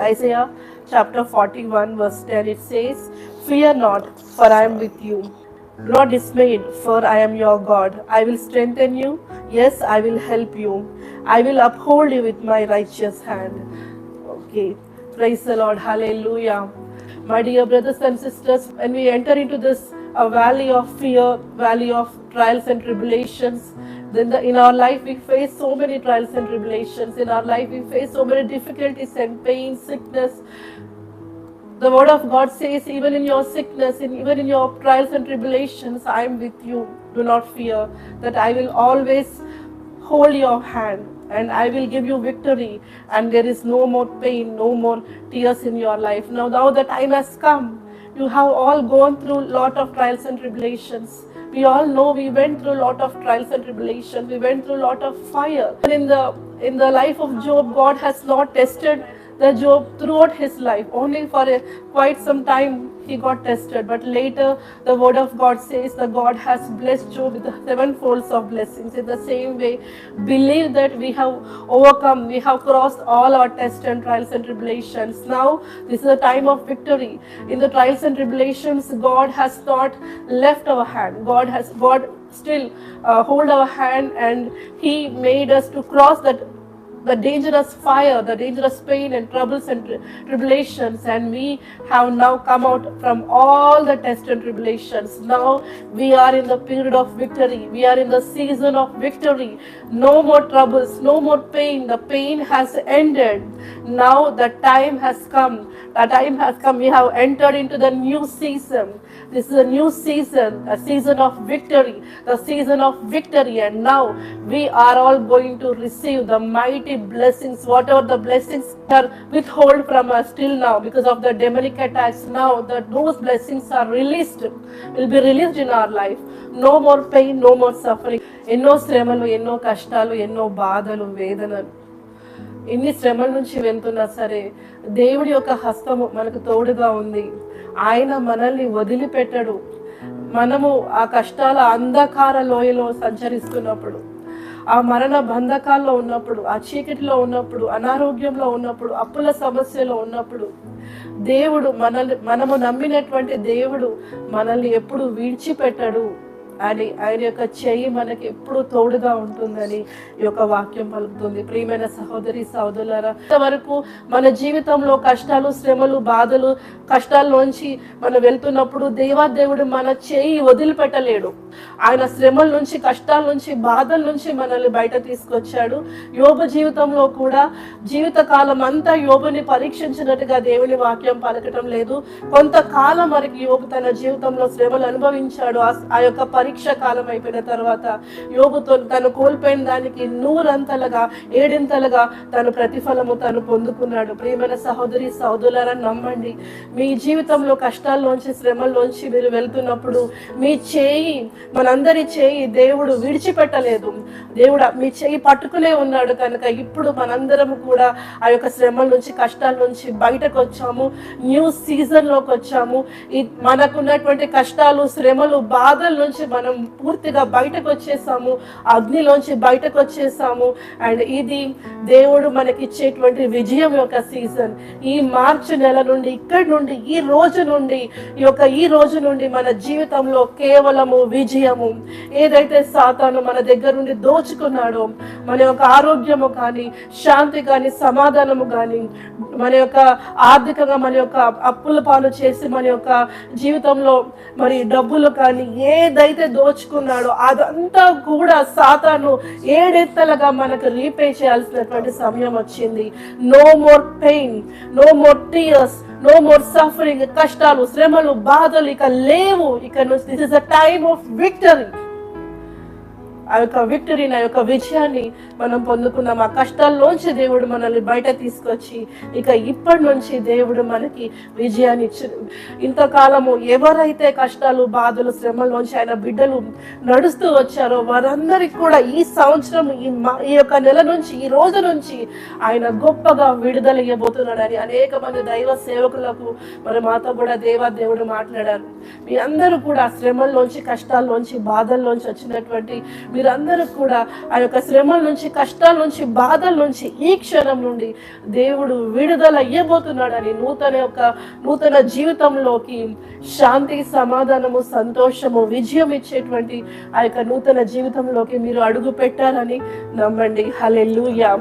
Isaiah chapter 41 verse 10, it says, "Fear not, for I am with you. Do not dismayed, for I am your God. I will strengthen you. Yes, I will help you. I will uphold you with my righteous hand." Okay, praise the Lord. Hallelujah. My dear brothers and sisters, when we enter into this valley of fear, valley of trials and tribulations, then in our life we face so many trials and tribulations. In our life we face so many difficulties and pain, sickness. The word of God says, even in your sickness, even in your trials and tribulations, I am with you. Do not fear, that I will always hold your hand and I will give you victory, and there is no more pain, no more tears in your life. Now the time has come. You have all gone through a lot of trials and tribulations. We all know we went through a lot of trials and tribulations. We went through a lot of fire. In the life of Job, God has not tested the Job throughout his life. Only for quite some time he got tested. But later the word of God says that God has blessed Job with the sevenfolds of blessings. In the same way, believe that we have overcome, we have crossed all our tests and trials and tribulations. Now this is a time of victory. In the trials and tribulations, God has not left our hand. God still hold our hand, and He made us to cross the dangerous fire, the dangerous pain and troubles and tribulations, and we have now come out from all the tests and tribulations. Now we are in the period of victory. We are in the season of victory. No more troubles, no more pain. The pain has ended. Now the time has come. The time has come. We have entered into the new season. This is a new season, a season of victory, the season of victory, and now we are all going to receive the mighty blessings, whatever the blessings are withheld from us till now because of the demonic attacks. Now that those blessings are released, will be released in our life. No more pain, no more suffering. ఎన్నో శ్రమలు, ఎన్నో కష్టాలు, ఎన్నో బాధలు, వేదనలు, ఎన్ని శ్రమల నుంచి వెళ్తున్నా సరే దేవుడి యొక్క హస్తము మనకు తోడుగా ఉంది. ఆయన మనల్ని వదిలిపెట్టడు. మనము ఆ కష్టాల అంధకార లోయలో సంచరిస్తున్నప్పుడు, ఆ మరణ బంధకాల్లో ఉన్నప్పుడు, ఆ చీకటిలో ఉన్నప్పుడు, అనారోగ్యంలో ఉన్నప్పుడు, అప్పుల సమస్యలో ఉన్నప్పుడు, దేవుడు మనము నమ్మినటువంటి దేవుడు మనల్ని ఎప్పుడు విడిచిపెట్టడు అని, ఆయన యొక్క చెయ్యి మనకి ఎప్పుడు తోడుగా ఉంటుందని ఈ యొక్క వాక్యం పలుకుతుంది. ప్రియమైన సహోదరి సహోదరులారా, ఇంతవరకు మన జీవితంలో కష్టాలు, శ్రమలు, బాధలు, కష్టాల్లోంచి మనం వెళ్తున్నప్పుడు దేవుడు మన చెయ్యి వదిలిపెట్టలేడు. ఆయన శ్రమల నుంచి, కష్టాల నుంచి, బాధల నుంచి మనల్ని బయట తీసుకొచ్చాడు. యోబు జీవితంలో కూడా జీవితకాలం అంతా యోబుని పరీక్షించినట్టుగా దేవుని వాక్యం పలకటం లేదు. కొంతకాలం వరకు యోబు తన జీవితంలో శ్రమలు అనుభవించాడు. ఆ యొక్క పరీక్ష కాలం అయిపోయిన తర్వాత యోబుతో తను కోల్పోయిన దానికి 100 7 తను ప్రతిఫలము తను పొందుకున్నాడు. ప్రియమైన సహోదరి సహోదరులారా, నమ్మండి, మీ జీవితంలో కష్టాల్లోంచి, శ్రమల్లోంచి మీరు వెళ్తున్నప్పుడు మీ చేయి, మనందరి చేయి దేవుడు విడిచిపెట్టలేదు. దేవుడు మీ చేయి పట్టుకునే ఉన్నాడు. కనుక ఇప్పుడు మనందరం కూడా ఆ యొక్క శ్రమల నుంచి, కష్టాల నుంచి బయటకు వచ్చాము. న్యూ సీజన్ లోకి వచ్చాము. మనకున్నటువంటి కష్టాలు, శ్రమలు, బాధల నుంచి మనం పూర్తిగా బయటకు వచ్చేసాము. అగ్నిలోంచి బయటకు వచ్చేసాము. అండ్ ఇది దేవుడు మనకి ఇచ్చేటువంటి విజయం యొక్క సీజన్. ఈ మార్చి నెల నుండి, ఇక్కడి నుండి, ఈ రోజు నుండి మన జీవితంలో కేవలము విజయము. ఏదైతే సాతాను మన దగ్గర నుండి దోచుకున్నాడో, మన యొక్క ఆరోగ్యము కానీ, శాంతి కానీ, సమాధానము కానీ, మన యొక్క ఆర్థికంగా మన యొక్క అప్పుల పాలు చేసి మన యొక్క జీవితంలో మరి డబ్బులు కానీ ఏదైతే దోచుకున్నాడో అదంతా కూడా సాతాను 7 మనకు రీపే చేయాల్సినటువంటి సమయం వచ్చింది. No more pain, no more tears, no more suffering. కష్టాలు, శ్రమలు, బాధలు ఇక లేవు. ఇక నుంచి this is a time of victory. ఆ యొక్క విక్టరీని, ఆ యొక్క విజయాన్ని మనం పొందుకున్నాం. ఆ కష్టాల్లోంచి దేవుడు మనల్ని బయట తీసుకొచ్చి ఇక ఇప్పటి నుంచి దేవుడు మనకి విజయాన్ని ఇచ్చాడు. ఇంతకాలము ఎవరైతే కష్టాలు, బాధలు, శ్రమల్లోంచి ఆయన బిడ్డలు నడుస్తూ వచ్చారో వారందరికీ కూడా ఈ సంవత్సరం, ఈ యొక్క నెల నుంచి, ఈ రోజు నుంచి ఆయన గొప్పగా విడుదల ఇవ్వబోతున్నాడని అనేక మంది దైవ సేవకులకు మరి మాతో కూడా దేవుడు మాట్లాడారు. మీ అందరూ కూడా శ్రమల్లోంచి, కష్టాల్లోంచి, బాధల్లోంచి వచ్చినటువంటి మీరందరూ కూడా ఆ యొక్క శ్రమల నుంచి, కష్టాల నుంచి, బాధల నుంచి ఈ క్షణం నుండి దేవుడు విడుదల ఇవ్వబోతున్నాడని, నూతన జీవితంలోకి శాంతి, సమాధానము, సంతోషము, విజయం ఇచ్చేటువంటి ఆ యొక్క నూతన జీవితంలోకి మీరు అడుగు పెట్టారని నమ్మండి. హల్లెలూయా.